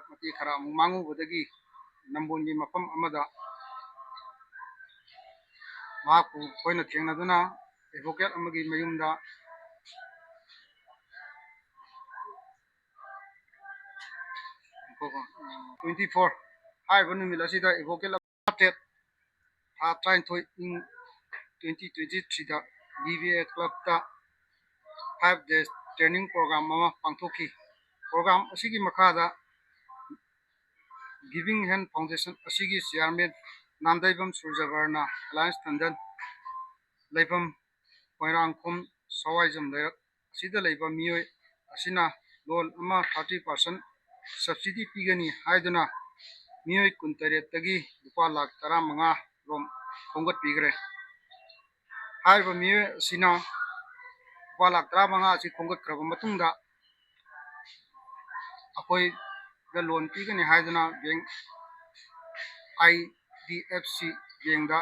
ꯃꯇꯦꯛ ꯈꯔ ꯑꯃꯨꯛ ꯃꯥꯡꯉꯨꯕꯗꯒꯤ ꯅꯝꯕꯣꯜꯒꯤ ꯃꯐꯝ ꯑꯃꯗ ꯃꯍꯥꯛꯄꯨ ꯑꯩꯈꯣꯏꯅ ꯊꯦꯡꯅꯗꯨꯅ ꯑꯦꯗꯚꯣꯀꯦꯠ ꯑꯃꯒꯤ ꯃꯌꯨꯝꯗ (24) ꯍꯥꯏꯔꯤꯕ ꯅꯨꯃꯤꯠ ꯑꯁꯤꯗ ꯑꯦꯗꯚꯣꯀꯦꯠ ꯊꯥ 19 ꯏꯪ 2023ꯗ BBA ꯀ꯭ꯂꯕꯇ 5 days ꯇ꯭ꯔꯦꯅꯤꯡ ꯄ꯭ꯔꯣꯒ꯭ꯔꯥꯝ ꯑꯃ ꯄꯥꯡꯊꯣꯛꯈꯤ꯫ ꯄ꯭ꯔꯣꯒ꯭ꯔꯥꯝ ꯑꯁꯤꯒꯤ ꯃꯈꯥꯗ ꯒꯤꯚꯤꯡ ꯍꯦꯟ ꯐꯥꯎꯟꯗꯦꯁꯟ ꯑꯁꯤꯒꯤ ꯆꯤꯌꯔꯃꯦꯟ ꯅꯥꯟꯗꯩꯕꯝ ꯁꯨꯔꯖꯕꯔꯅ ꯑꯦꯂꯥꯏꯟꯁ ꯇꯟꯗꯟ, ꯂꯩꯐꯝ ꯃꯣꯏꯔꯥꯡꯈꯣꯝ ꯁꯋꯥꯏꯖꯝ ꯂꯩꯔꯛ ꯑꯁꯤꯗ ꯂꯩꯕ ꯃꯤꯑꯣꯏ ꯑꯁꯤꯅ ꯂꯣꯟ ꯑꯃ 30% ꯁꯕꯁꯤꯗꯤ ꯄꯤꯒꯅꯤ ꯍꯥꯏꯗꯨꯅ ꯃꯤꯑꯣꯏ 18ꯇꯒꯤ ꯂꯨꯄꯥ ꯂꯥꯈ 15 ꯔꯣꯝ ꯈꯣꯝꯒꯠꯄꯤꯈ꯭ꯔꯦ꯫ ꯍꯥꯏꯔꯤꯕ ꯃꯤꯑꯣꯏ ꯑꯁꯤꯅ ꯂꯨꯄꯥ ꯂꯥꯈ 15 ꯑꯁꯤ ꯈꯣꯝꯒꯠꯈ꯭ꯔꯕ ꯃꯇꯨꯡꯗ ꯑꯩꯈꯣꯏꯗ ꯂꯣꯟ ꯄꯤꯒꯅꯤ ꯍꯥꯏꯗꯨꯅ ꯕꯦꯡꯛ IDFC ꯕꯦꯡꯛꯗ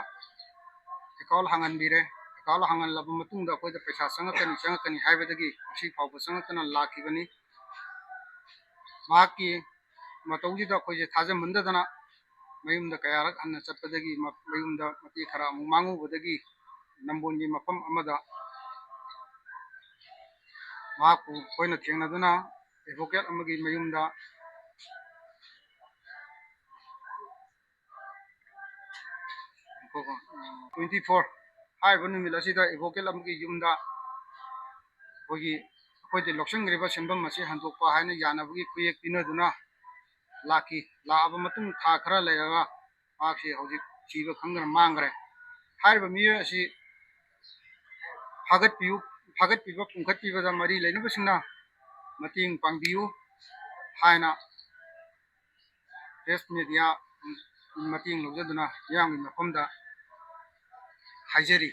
ꯑꯦꯀꯥꯎꯟ ꯍꯥꯡꯍꯟꯕꯤꯔꯦ꯫ ꯑꯦꯀꯥꯎꯟ ꯍꯥꯡꯍꯜꯂꯕ ꯃꯇꯨꯡꯗ ꯑꯩꯈꯣꯏꯗ ꯄꯩꯁꯥ ꯆꯪꯉꯛꯀꯅꯤ ꯍꯥꯏꯕꯗꯒꯤ ꯉꯁꯤ ꯐꯥꯎꯕ ꯆꯪꯉꯛꯇꯅ ꯂꯥꯛꯈꯤꯕꯅꯤ꯫ ꯃꯍꯥꯛꯀꯤ ꯃꯇꯧꯁꯤꯗ ꯑꯩꯈꯣꯏꯁꯦ ꯊꯥꯖꯃꯟꯗꯗꯅ ꯃꯌꯨꯝꯗ ꯀꯌꯥꯔꯛ ꯍꯟꯅ ꯆꯠꯄꯗꯒꯤ ꯃꯌꯨꯝꯗ ꯃꯇꯦꯛ ꯈꯔ ꯑꯃꯨꯛ ꯃꯥꯡꯉꯨꯕꯗꯒꯤ ꯅꯝꯕꯣꯜꯒꯤ ꯃꯐꯝ ꯑꯃꯗ ꯃꯍꯥꯛꯄꯨ ꯑꯩꯈꯣꯏꯅ ꯊꯦꯡꯅꯗꯨꯅ ꯑꯦꯗꯚꯣꯀꯦꯠ ꯑꯃꯒꯤ ꯃꯌꯨꯝꯗ (24) ꯍꯥꯏꯔꯤꯕ ꯅꯨꯃꯤꯠ ꯑꯁꯤꯗ ꯑꯦꯗꯚꯣꯀꯦꯠ ꯑꯃꯒꯤ ꯌꯨꯝꯗ ꯑꯩꯈꯣꯏꯗ ꯂꯧꯁꯤꯟꯈ꯭ꯔꯤꯕ ꯁꯦꯟꯐꯝ ꯑꯁꯤ ꯍꯟꯗꯣꯛꯄ ꯍꯥꯏꯅ ꯌꯥꯅꯕꯒꯤ ꯈꯨꯌꯦꯛ ꯄꯤꯅꯗꯨꯅ ꯂꯥꯛꯈꯤ꯫ ꯂꯥꯛꯑꯕ ꯃꯇꯨꯡ ꯊꯥ ꯈꯔ ꯂꯩꯔꯒ ꯃꯍꯥꯛꯁꯤ ꯍꯧꯖꯤꯛ ꯊꯤꯕ ꯈꯪꯗꯅ ꯃꯥꯡꯈ꯭ꯔꯦ꯫ ꯍꯥꯏꯔꯤꯕ ꯃꯤꯑꯣꯏ ꯑꯁꯤ ꯐꯥꯒꯠꯄꯤꯕ ꯄꯨꯡꯈꯠꯄꯤꯕꯗ ꯃꯔꯤ ꯂꯩꯅꯕꯁꯤꯡꯅ ꯃꯇꯦꯡ ꯄꯥꯡꯕꯤꯌꯨ ꯍꯥꯏꯅ ꯄ꯭ꯔꯦꯁ ꯃꯦꯗꯤꯌꯥ ꯃꯇꯦꯡ ꯂꯧꯖꯗꯨꯅ ꯃꯤꯌꯥꯝꯒꯤ ꯃꯐꯝꯗ ꯍꯥꯏꯖꯔꯤ꯫